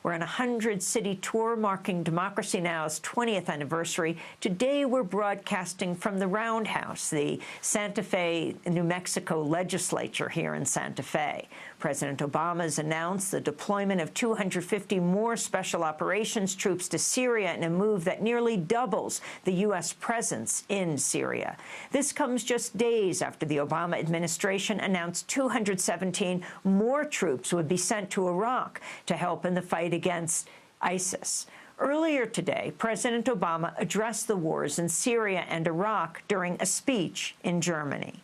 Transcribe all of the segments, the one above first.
We're on a 100-city tour marking Democracy Now!'s 20th anniversary. Today, we're broadcasting from the Roundhouse, the Santa Fe, New Mexico legislature here in Santa Fe. President Obama has announced the deployment of 250 more special operations troops to Syria in a move that nearly doubles the U.S. presence in Syria. This comes just days after the Obama administration announced 217 more troops would be sent to Iraq to help in the fight against ISIS. Earlier today, President Obama addressed the wars in Syria and Iraq during a speech in Germany.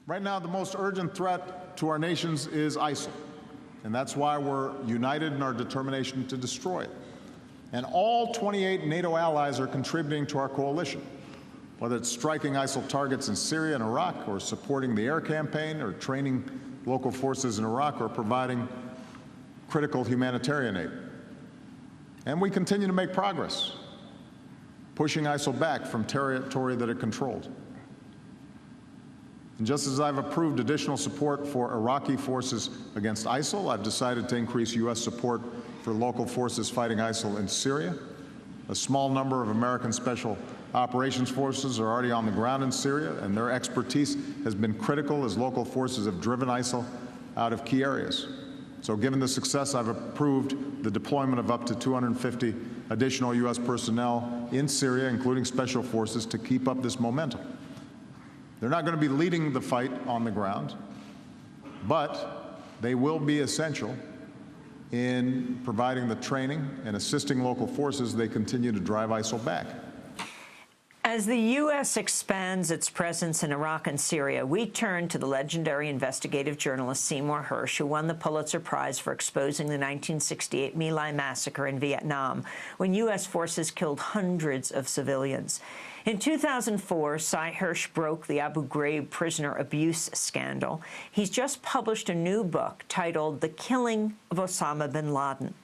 Right now, the most urgent threat to our nations is ISIL, and that's why we're united in our determination to destroy it. And all 28 NATO allies are contributing to our coalition, whether it's striking ISIL targets in Syria and Iraq, or supporting the air campaign, or training local forces in Iraq, or providing critical humanitarian aid. And we continue to make progress, pushing ISIL back from territory that it controlled. And just as I've approved additional support for Iraqi forces against ISIL, I've decided to increase U.S. support for local forces fighting ISIL in Syria. A small number of American special operations forces are already on the ground in Syria, and their expertise has been critical as local forces have driven ISIL out of key areas. So given the success, I've approved the deployment of up to 250 additional U.S. personnel in Syria, including special forces, to keep up this momentum. They're not going to be leading the fight on the ground, but they will be essential in providing the training and assisting local forces as they continue to drive ISIL back. As the U.S. expands its presence in Iraq and Syria, we turn to the legendary investigative journalist Seymour Hersh, who won the Pulitzer Prize for exposing the 1968 My Lai massacre in Vietnam, when U.S. forces killed hundreds of civilians. In 2004, Sy Hersh broke the Abu Ghraib prisoner abuse scandal. He's just published a new book titled The Killing of Osama bin Laden.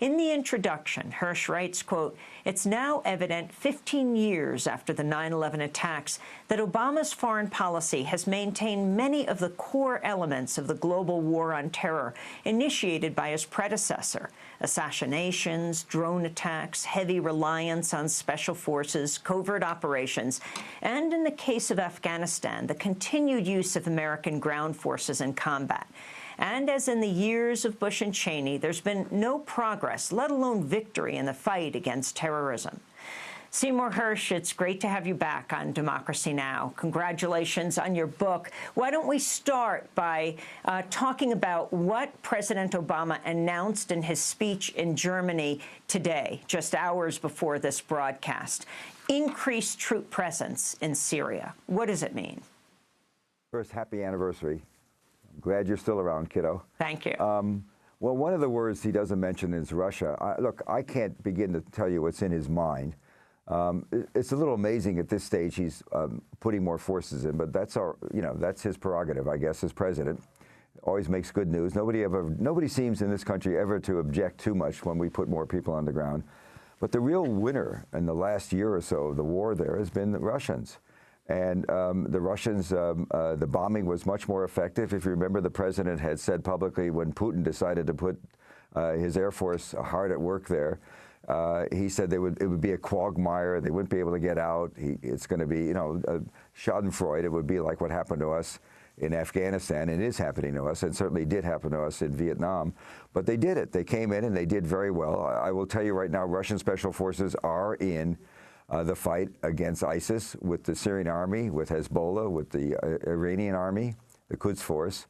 In the introduction, Hersh writes, quote, "It's now evident 15 years after the 9/11 attacks that Obama's foreign policy has maintained many of the core elements of the global war on terror initiated by his predecessor: assassinations, drone attacks, heavy reliance on special forces, covert operations, and in the case of Afghanistan, the continued use of American ground forces in combat. And as in the years of Bush and Cheney, there's been no progress, let alone victory, in the fight against terrorism." Seymour Hersh, it's great to have you back on Democracy Now! Congratulations on your book. Why don't we start by talking about what President Obama announced in his speech in Germany today, just hours before this broadcast. Increased troop presence in Syria. What does it mean? First, happy anniversary. Glad you're still around, kiddo. Thank you. Well, one of the words he doesn't mention is Russia. Look, I can't begin to tell you what's in his mind. It's a little amazing at this stage he's putting more forces in, but that's that's his prerogative, I guess, as president. Always makes good news. Nobody seems in this country ever to object too much when we put more people on the ground. But the real winner in the last year or so of the war there has been the Russians. And the Russians, the bombing was much more effective. If you remember, the president had said publicly when Putin decided to put his Air Force hard at work there, he said it would be a quagmire. They wouldn't be able to get out. It's going to be, schadenfreude. It would be like what happened to us in Afghanistan. It is happening to us, and certainly did happen to us in Vietnam. But they did it. They came in and they did very well. I will tell you right now, Russian special forces are in the fight against ISIS with the Syrian army, with Hezbollah, with the Iranian army, the Quds Force.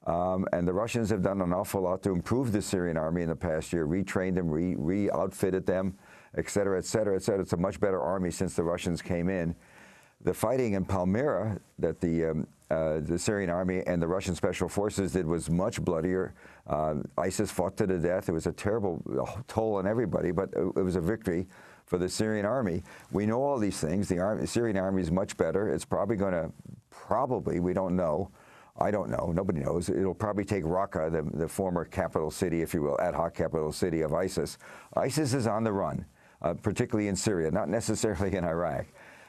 And the Russians have done an awful lot to improve the Syrian army in the past year, retrained them, re-outfitted them, et cetera, et cetera, et cetera. It's a much better army since the Russians came in. The fighting in Palmyra that the Syrian army and the Russian special forces did was much bloodier. ISIS fought to the death. It was a terrible toll on everybody, but it was a victory for the Syrian army. We know all these things. The Syrian army is much better. It's probably going to, we don't know. I don't know. Nobody knows. It'll probably take Raqqa, the former capital city, if you will, ad hoc capital city of ISIS. ISIS is on the run, particularly in Syria, not necessarily in Iraq.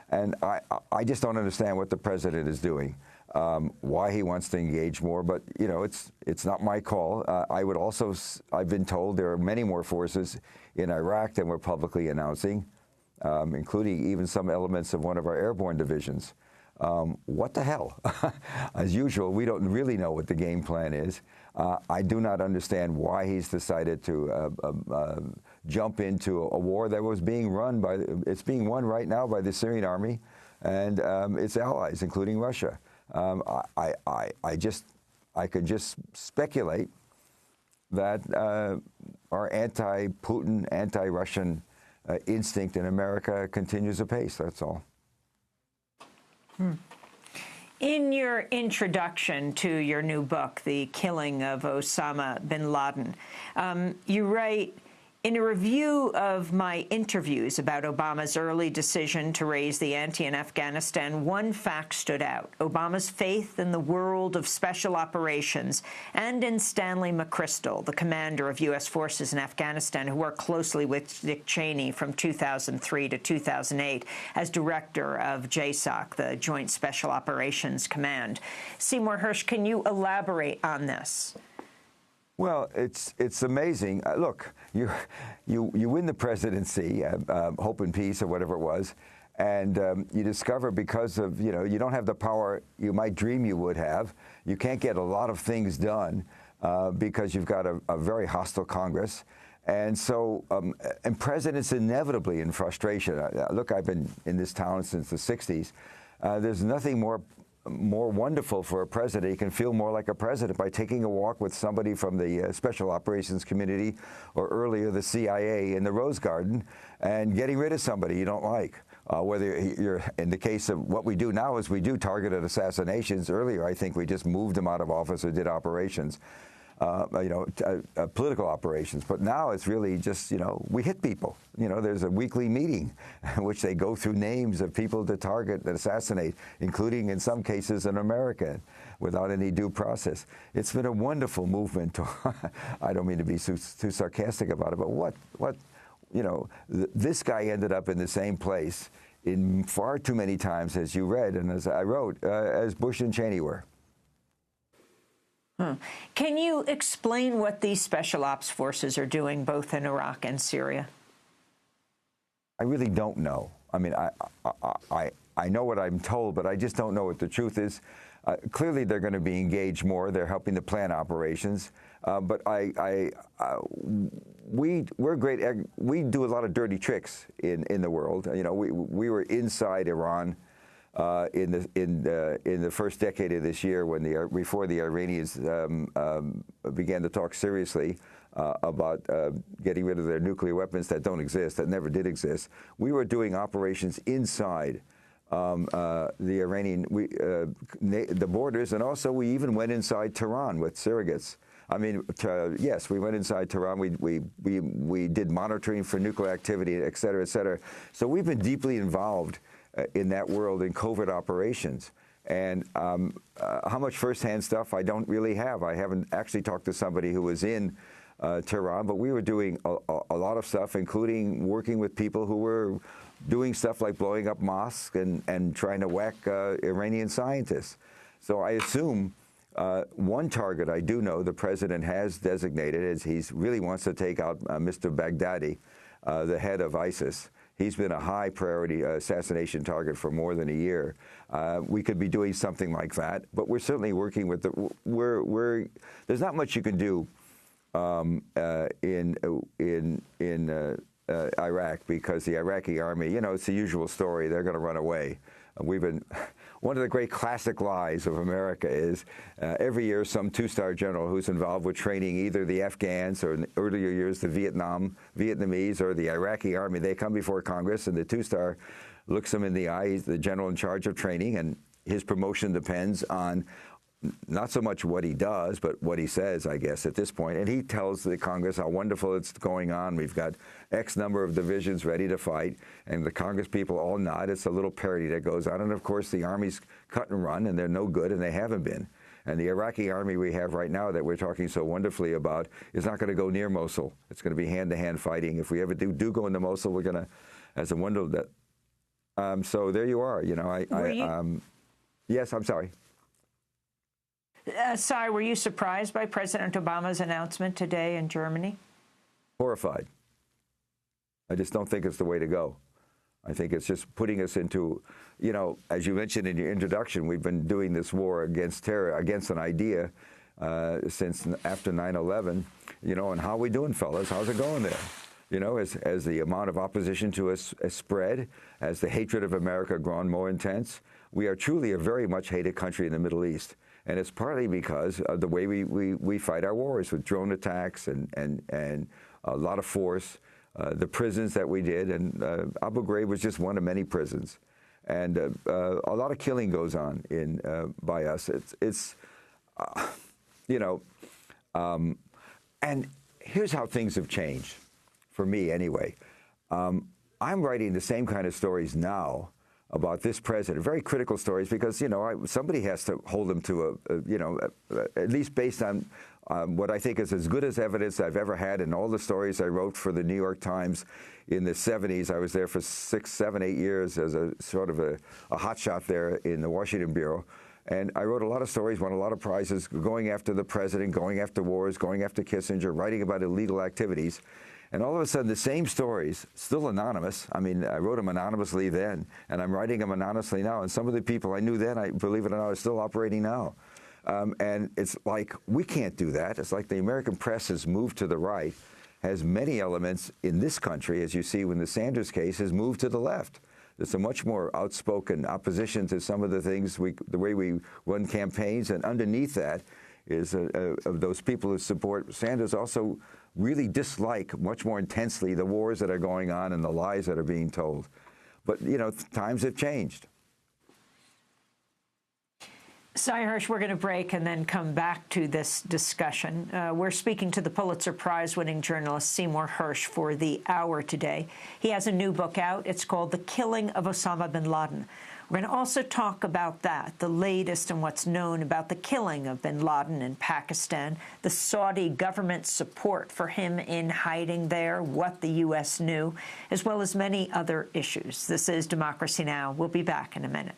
And I just don't understand what the president is doing. why he wants to engage more, but you know, it's not my call. I've been told there are many more forces in Iraq than we're publicly announcing, including even some elements of one of our airborne divisions. What the hell? As usual, we don't really know what the game plan is. I do not understand why he's decided to jump into a war that was being run by, it's being won right now by the Syrian army and its allies, including Russia. I could just speculate that our anti-Putin, anti-Russian instinct in America continues apace. That's all. In your introduction to your new book, The Killing of Osama bin Laden, you write, in a review of my interviews about Obama's early decision to raise the ante in Afghanistan, one fact stood out: Obama's faith in the world of special operations and in Stanley McChrystal, the commander of U.S. forces in Afghanistan, who worked closely with Dick Cheney from 2003 to 2008 as director of JSOC, the Joint Special Operations Command. Seymour Hersh, can you elaborate on this? Well, it's amazing. Look, you win the presidency, Hope and Peace or whatever it was, and you discover because of, you know, you don't have the power you might dream you would have. You can't get a lot of things done because you've got a very hostile Congress. And so, and presidents inevitably in frustration. Look, I've been in this town since the 60s. There's nothing more wonderful for a president. He can feel more like a president by taking a walk with somebody from the special operations community, or earlier the CIA, in the Rose Garden, and getting rid of somebody you don't like. Whether you're, in the case of what we do now is we do targeted assassinations. Earlier, I think we just moved them out of office or did operations. Political operations. But now it's really just, you know, we hit people. You know, there's a weekly meeting in which they go through names of people to target and assassinate, including in some cases an American, without any due process. It's been a wonderful movement. I don't mean to be too sarcastic about it, but what, you know, this guy ended up in the same place in far too many times, as you read and as I wrote, as Bush and Cheney were. Can you explain what these special ops forces are doing both in Iraq and Syria? I really don't know. I mean, I know what I'm told, but I just don't know what the truth is. Clearly, they're going to be engaged more. They're helping to plan operations. But we're great. We do a lot of dirty tricks in the world. You know, we were inside Iran in the first decade of this year, when before the Iranians began to talk seriously about getting rid of their nuclear weapons that don't exist, that never did exist. We were doing operations inside the Iranian the borders, and also we even went inside Tehran with surrogates. I mean, yes, we went inside Tehran. We did monitoring for nuclear activity, et cetera, et cetera. So we've been deeply involved in that world in covert operations. And how much firsthand stuff I don't really have. I haven't actually talked to somebody who was in Tehran, but we were doing a lot of stuff, including working with people who were doing stuff like blowing up mosques and trying to whack Iranian scientists. So I assume one target I do know the president has designated is he really wants to take out Mr. Baghdadi, the head of ISIS. He's been a high priority assassination target for more than a year. We could be doing something like that, but we're certainly working with there's not much you can do in Iraq, because the Iraqi army, you know, it's the usual story. They're going to run away. One of the great classic lies of America is every year some two-star general who's involved with training either the Afghans or in earlier years the Vietnamese or the Iraqi army, they come before Congress and the two-star looks them in the eye. He's the general in charge of training, and his promotion depends on not so much what he does, but what he says, I guess, at this point. And he tells the Congress how wonderful it's going on. We've got X number of divisions ready to fight, and the Congress people all nod. It's a little parody that goes on. And, of course, the Army's cut and run, and they're no good, and they haven't been. And the Iraqi army we have right now that we're talking so wonderfully about is not going to go near Mosul. It's going to be hand-to-hand fighting. If we ever do go into Mosul, we're going to, as a wonder that. So there you are. You know, yes, I'm sorry. Sy, were you surprised by President Obama's announcement today in Germany? Horrified. I just don't think it's the way to go. I think it's just putting us into, you know, as you mentioned in your introduction, we've been doing this war against terror, against an idea since after 9/11, you know, and how are we doing, fellas? How's it going there? You know, as the amount of opposition to us has spread, as the hatred of America grown more intense, we are truly a very much hated country in the Middle East. And it's partly because of the way we fight our wars with drone attacks and a lot of force, the prisons that we did. And Abu Ghraib was just one of many prisons. And a lot of killing goes on by us. It's you know, and here's how things have changed, for me anyway. I'm writing the same kind of stories now about this president, very critical stories, because, you know, somebody has to hold him to you know, at least based on what I think is as good as evidence I've ever had in all the stories I wrote for the New York Times in the 70s. I was there for 6, 7, 8 years as a sort of a hotshot there in the Washington Bureau. And I wrote a lot of stories, won a lot of prizes, going after the president, going after wars, going after Kissinger, writing about illegal activities. And all of a sudden, the same stories, still anonymous. I mean, I wrote them anonymously then, and I'm writing them anonymously now. And some of the people I knew then, believe it or not, are still operating now. And it's like, we can't do that. It's like the American press has moved to the right, has many elements in this country, as you see in the Sanders case, has moved to the left. There's a much more outspoken opposition to some of the things, the way we run campaigns, and underneath that is of those people who support Sanders also really dislike much more intensely the wars that are going on and the lies that are being told. But, you know, times have changed. Sy Hersh, we're going to break and then come back to this discussion. We're speaking to the Pulitzer Prize-winning journalist Seymour Hersh for The Hour today. He has a new book out. It's called The Killing of Osama bin Laden. We're going to also talk about that, the latest and what's known about the killing of bin Laden in Pakistan, the Saudi government's support for him in hiding there, what the U.S. knew, as well as many other issues. This is Democracy Now! We'll be back in a minute.